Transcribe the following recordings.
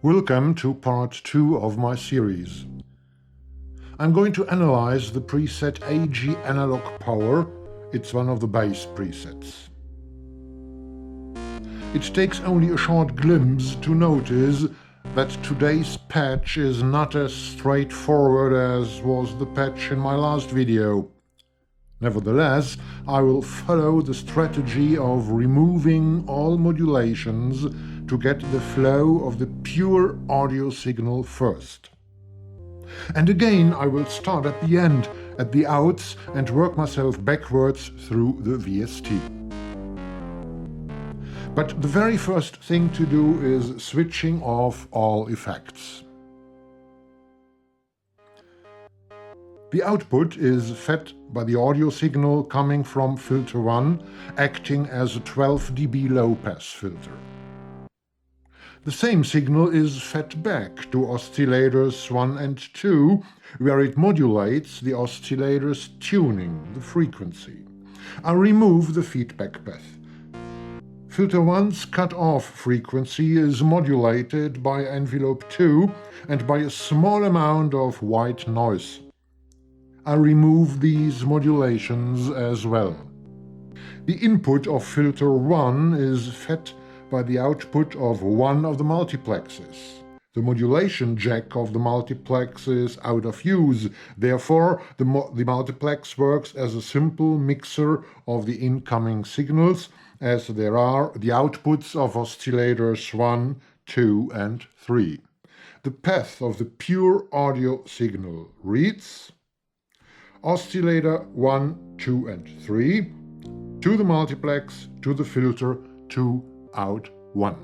Welcome to part 2 of my series. I'm going to analyze the preset AG Analog Power. It's one of the bass presets. It takes only a short glimpse to notice that today's patch is not as straightforward as was the patch in my last video. Nevertheless, I will follow the strategy of removing all modulations to get the flow of the pure audio signal first. And again, I will start at the end, at the outs, and work myself backwards through the VST. But the very first thing to do is switching off all effects. The output is fed by the audio signal coming from filter 1, acting as a 12 dB low-pass filter. The same signal is fed back to oscillators 1 and 2, where it modulates the oscillator's tuning, the frequency. I remove the feedback path. Filter 1's cutoff frequency is modulated by envelope 2 and by a small amount of white noise. I remove these modulations as well. The input of filter 1 is fed by the output of one of the multiplexes. The modulation jack of the multiplex is out of use, therefore the multiplex works as a simple mixer of the incoming signals, as there are the outputs of oscillators 1, 2 and 3. The path of the pure audio signal reads oscillator 1, 2 and 3 to the multiplex, to the filter, to out 1.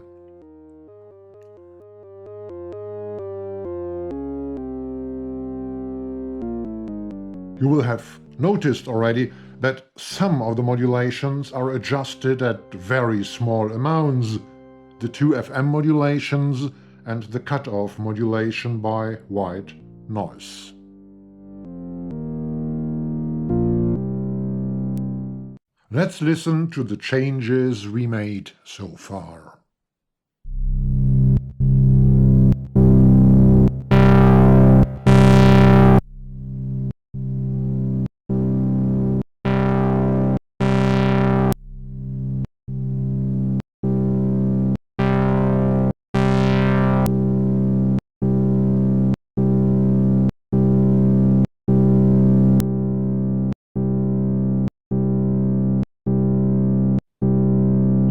You will have noticed already that some of the modulations are adjusted at very small amounts, the 2 FM modulations and the cutoff modulation by white noise. Let's listen to the changes we made so far.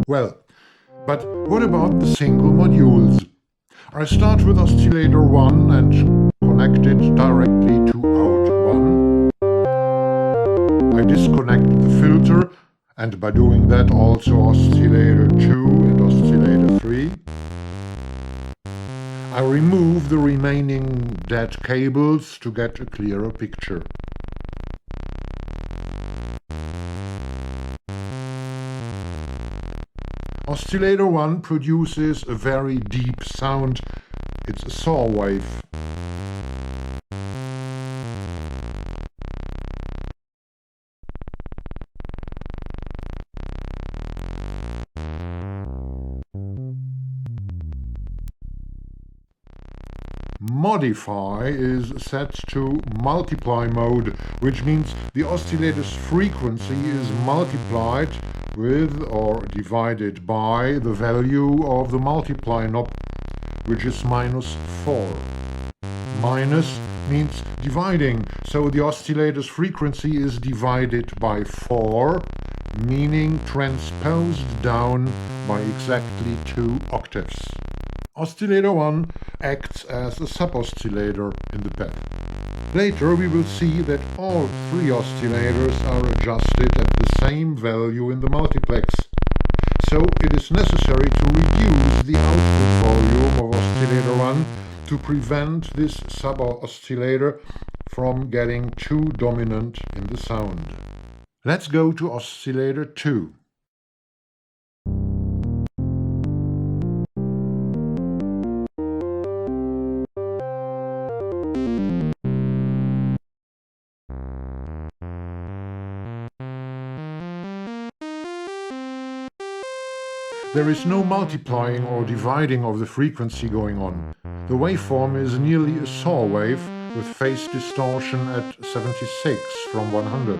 Well, but what about the single modules? I start with oscillator 1 and connect it directly to out 1. I disconnect the filter and by doing that also oscillator 2 and oscillator 3. I remove the remaining dead cables to get a clearer picture. Oscillator 1 produces a very deep sound. It's a saw wave. Modify is set to multiply mode, which means the oscillator's frequency is multiplied with or divided by the value of the multiply knob, which is -4. Minus means dividing, so the oscillator's frequency is divided by 4, meaning transposed down by exactly 2 octaves. Oscillator 1 acts as a sub-oscillator in the path. Later we will see that all 3 oscillators are adjusted at the same value in the multiplex. So it is necessary to reduce the output volume of oscillator 1 to prevent this sub-oscillator from getting too dominant in the sound. Let's go to oscillator 2. There is no multiplying or dividing of the frequency going on. The waveform is nearly a saw wave with phase distortion at 76 from 100.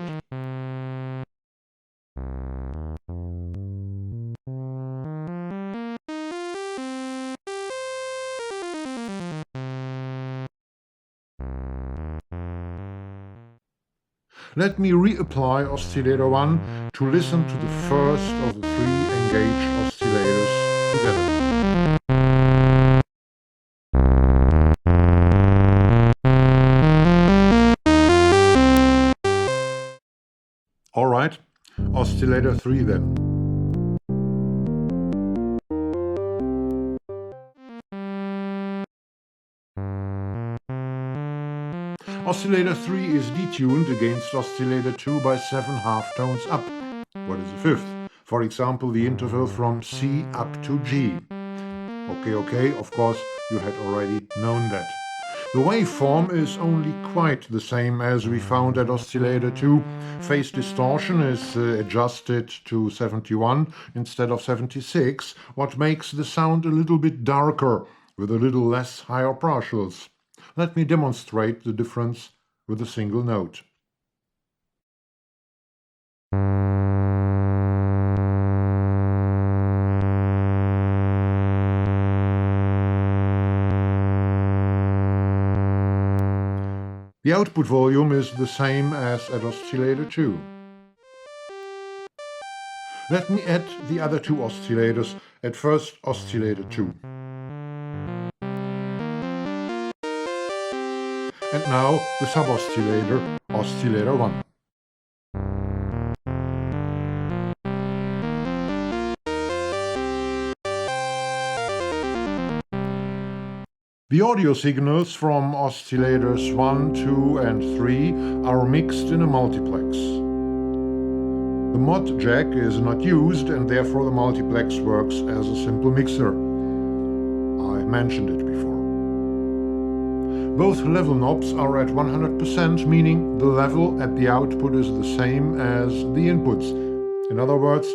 Let me reapply oscillator 1 to listen to the first of the 3 engaged oscillators together. Alright, oscillator 3 then. Oscillator 3 is detuned against oscillator 2 by 7 half tones up. What is the fifth? For example, the interval from C up to G. Okay, of course, you had already known that. The waveform is only quite the same as we found at oscillator 2. Phase distortion is adjusted to 71 instead of 76, what makes the sound a little bit darker with a little less higher partials. Let me demonstrate the difference with a single note. The output volume is the same as at oscillator 2. Let me add the other 2 oscillators, at first oscillator 2. And now the sub-oscillator, oscillator 1. The audio signals from oscillators 1, 2 and 3 are mixed in a multiplex. The mod jack is not used and therefore the multiplex works as a simple mixer. I mentioned it before. Both level knobs are at 100%, meaning the level at the output is the same as the inputs. In other words,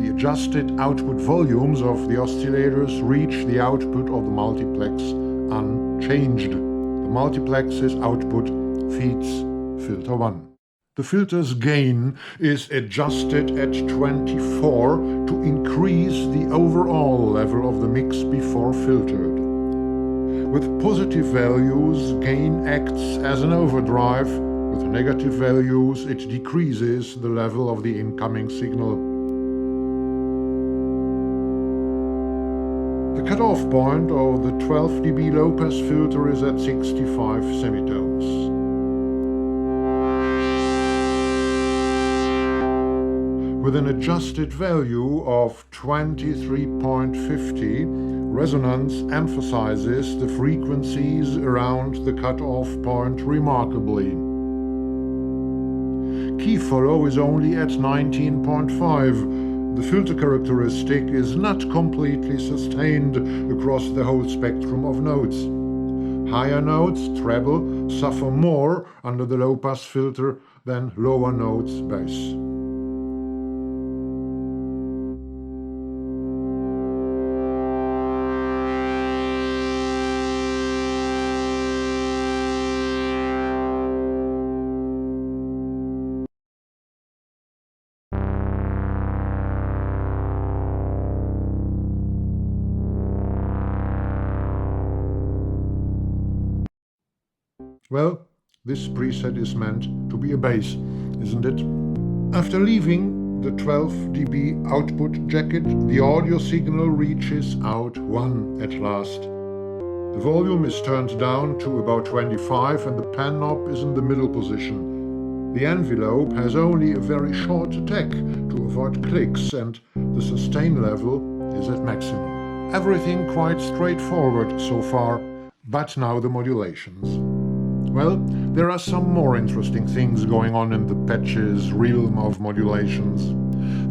the adjusted output volumes of the oscillators reach the output of the multiplex unchanged. The multiplex's output feeds filter 1. The filter's gain is adjusted at 24 to increase the overall level of the mix before filtered. With positive values, gain acts as an overdrive. With negative values, it decreases the level of the incoming signal. The cutoff point of the 12 dB low-pass filter is at 65 semitones. With an adjusted value of 23.50, resonance emphasizes the frequencies around the cutoff point remarkably. Key follow is only at 19.5. The filter characteristic is not completely sustained across the whole spectrum of notes. Higher notes, treble, suffer more under the low-pass filter than lower notes, bass. Well, this preset is meant to be a bass, isn't it? After leaving the 12 dB output jacket, the audio signal reaches out 1 at last. The volume is turned down to about 25 and the pan knob is in the middle position. The envelope has only a very short attack to avoid clicks and the sustain level is at maximum. Everything quite straightforward so far, but now the modulations. Well, there are some more interesting things going on in the patch's realm of modulations.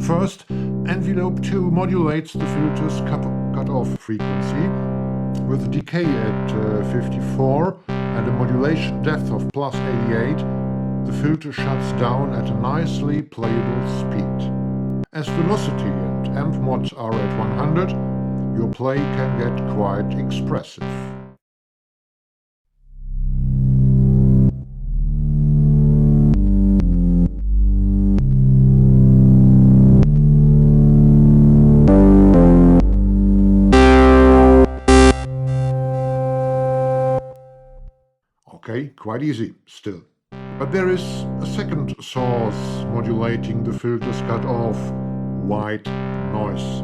First, envelope 2 modulates the filter's cutoff frequency. With decay at 54 and a modulation depth of plus 88, the filter shuts down at a nicely playable speed. As velocity and amp mod are at 100, your play can get quite expressive. Okay, quite easy still. But there is a second source modulating the filter's cutoff: white noise.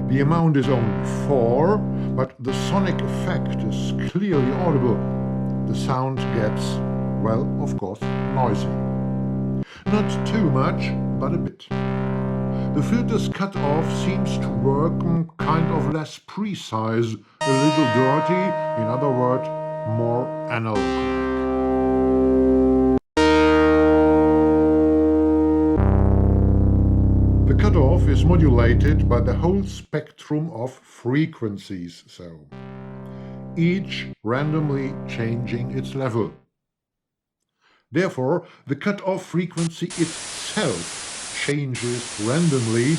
The amount is only 4, but the sonic effect is clearly audible. The sound gets, well, of course, noisy. Not too much, but a bit. The filter's cutoff seems to work kind of less precise, a little dirty, in other words, more analog. The cutoff is modulated by the whole spectrum of frequencies, each randomly changing its level. Therefore, the cutoff frequency itself changes randomly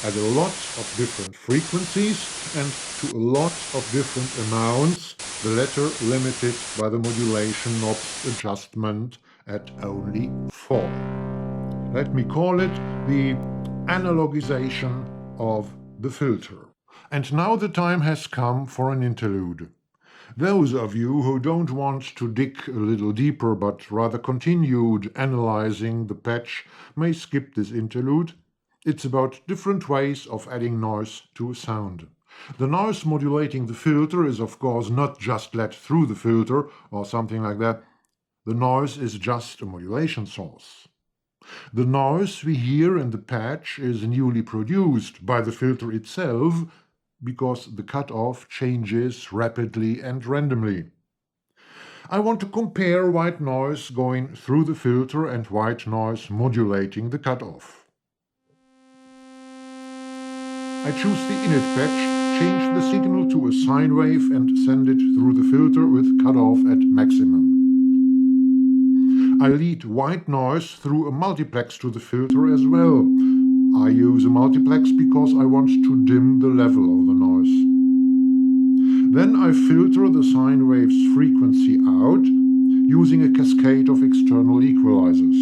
at a lot of different frequencies and to a lot of different amounts, the latter limited by the modulation knob's adjustment at only 4. Let me call it the analogisation of the filter. And now the time has come for an interlude. Those of you who don't want to dig a little deeper but rather continued analyzing the patch may skip this interlude. It's about different ways of adding noise to a sound. The noise modulating the filter is of course not just let through the filter or something like that. The noise is just a modulation source. The noise we hear in the patch is newly produced by the filter itself because the cutoff changes rapidly and randomly. I want to compare white noise going through the filter and white noise modulating the cutoff. I choose the init patch, change the signal to a sine wave and send it through the filter with cutoff at maximum. I lead white noise through a multiplex to the filter as well. I use a multiplex because I want to dim the level of the noise. Then I filter the sine wave's frequency out using a cascade of external equalizers.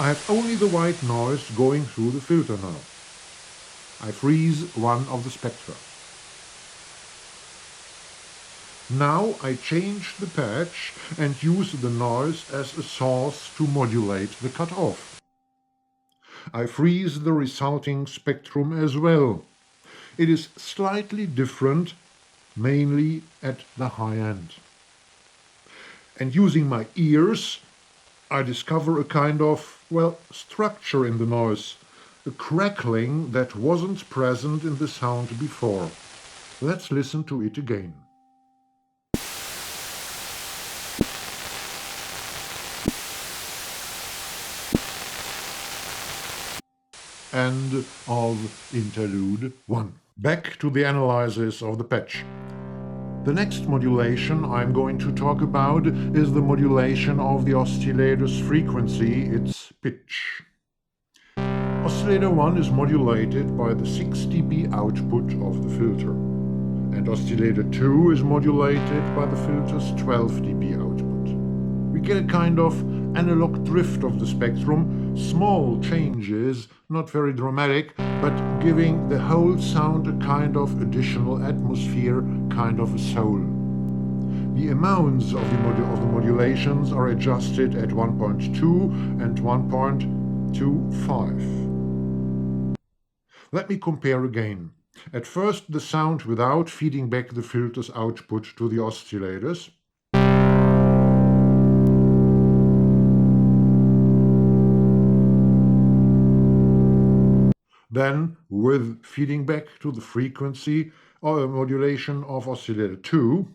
I have only the white noise going through the filter now. I freeze one of the spectra. Now I change the patch and use the noise as a source to modulate the cutoff. I freeze the resulting spectrum as well. It is slightly different, mainly at the high end. And using my ears, I discover a kind of, well, structure in the noise, a crackling that wasn't present in the sound before. Let's listen to it again. End of Interlude 1. Back to the analysis of the patch. The next modulation I'm going to talk about is the modulation of the oscillator's frequency, its pitch. Oscillator 1 is modulated by the 6 dB output of the filter, and oscillator 2 is modulated by the filter's 12 dB output. We get a kind of analog drift of the spectrum, small changes, not very dramatic, but giving the whole sound a kind of additional atmosphere, kind of a soul. The amounts of the modulations are adjusted at 1.2 and 1.25. Let me compare again. At first, the sound without feeding back the filter's output to the oscillators. Then, with feeding back to the frequency or a modulation of oscillator 2.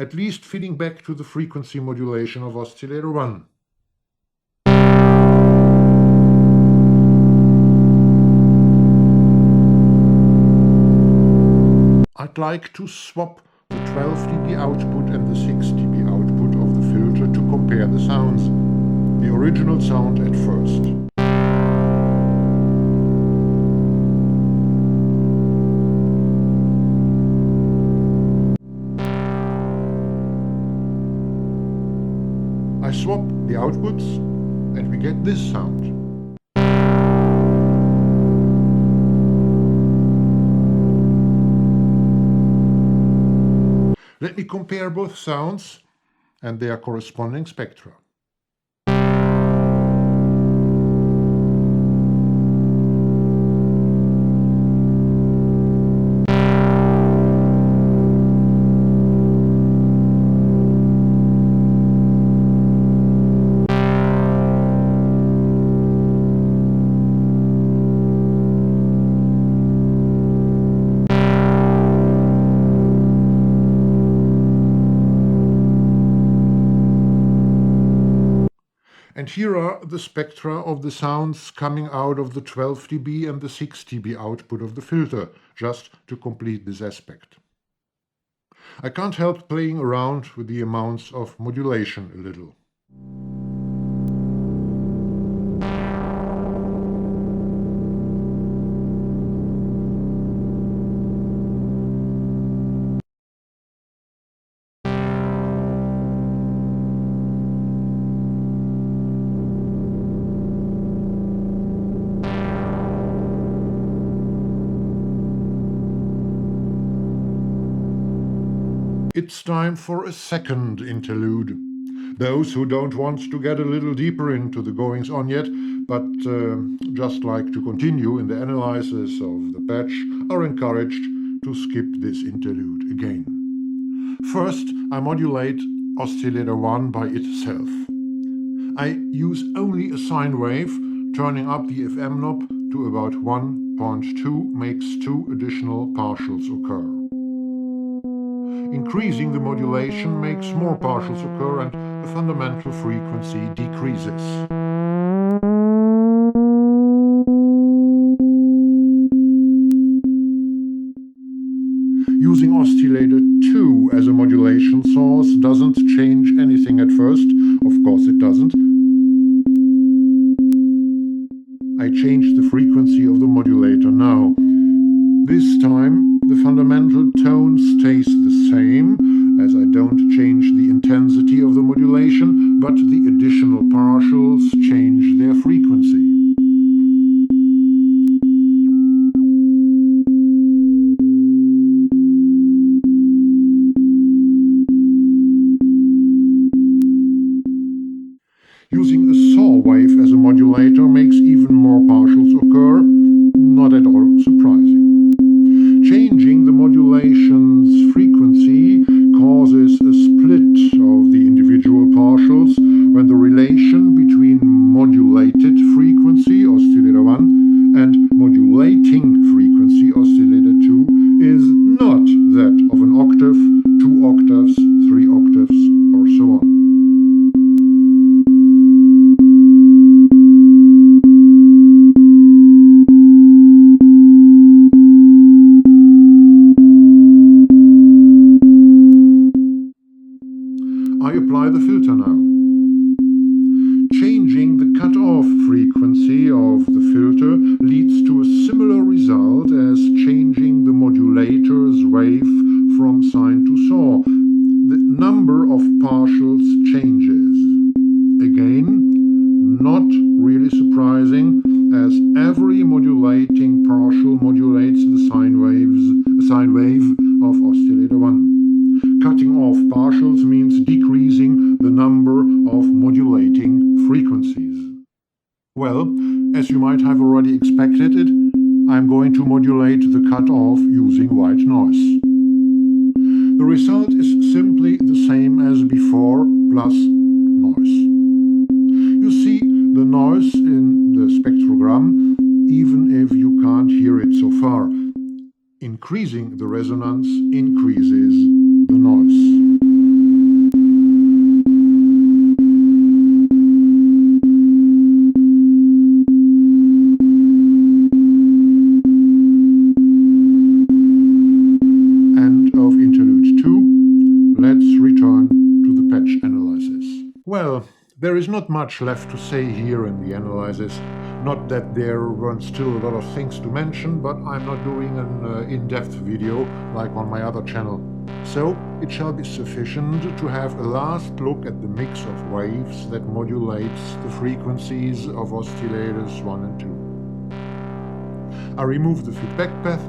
at least feeding back to the frequency modulation of oscillator 1. I'd like to swap the 12 dB output and the 6 dB output of the filter to compare the sounds. The original sound at first. I swap the outputs and we get this sound. Let me compare both sounds and their corresponding spectra. And here are the spectra of the sounds coming out of the 12 dB and the 6 dB output of the filter, just to complete this aspect. I can't help playing around with the amounts of modulation a little. It's time for a second interlude. Those who don't want to get a little deeper into the goings-on yet, but just like to continue in the analysis of the patch, are encouraged to skip this interlude again. First, I modulate oscillator 1 by itself. I use only a sine wave, turning up the FM knob to about 1.2 makes 2 additional partials occur. Increasing the modulation makes more partials occur and the fundamental frequency decreases. Using oscillator 2 as a modulation source doesn't change anything at first. Of course it doesn't. I change the frequency of the modulator now. This time the fundamental tone stays the same, as I don't change the intensity of the modulation, but the additional partials change their frequency. Using a saw wave as a modulator makes even more partials occur, not at all surprising. Changing the modulation's frequency causes a split of the individual partials when the relation between modulated frequency, oscillator 1, and modulating frequency, oscillator 2, is not that of an octave, 2 octaves, 3 octaves, or so on. I apply the filter now. Changing the cutoff frequency of the filter leads to a similar result as changing the modulator's wave from sine to saw. The number of partials changes. Again, not really surprising, as every modulating partial modulates the sine wave of oscillator 1. Cutting off partials means decreasing the number of modulating frequencies. Well, as you might have already expected it, I'm going to modulate the cutoff using white noise. The result is simply the same as before, plus noise. You see the noise in the spectrogram, even if you can't hear it so far. Increasing the resonance increases the noise. There is not much left to say here in the analysis. Not that there weren't still a lot of things to mention, but I'm not doing an in-depth video like on my other channel. So it shall be sufficient to have a last look at the mix of waves that modulates the frequencies of oscillators 1 and 2. I remove the feedback path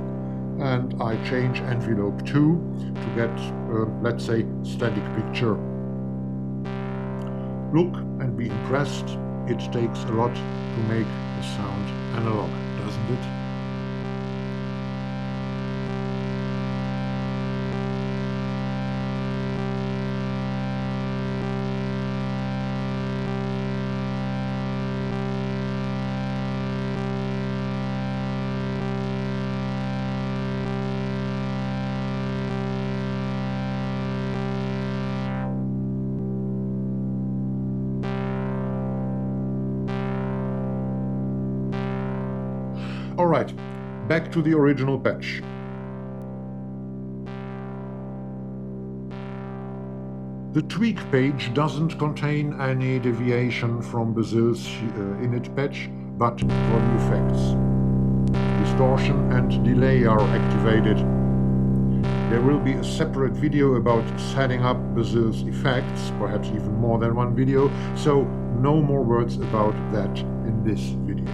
and I change envelope 2 to get, let's say, static picture. Look and be impressed. It takes a lot to make the sound analog, doesn't it? Alright, back to the original patch. The tweak page doesn't contain any deviation from Bazille's init patch, but for the effects. Distortion and delay are activated. There will be a separate video about setting up Bazille's effects, perhaps even more than one video, so no more words about that in this video.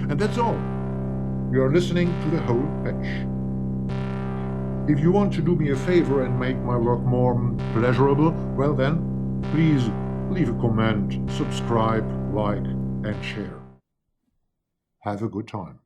And that's all. You are listening to the whole patch. If you want to do me a favor and make my work more pleasurable, well then, please leave a comment, subscribe, like and share. Have a good time.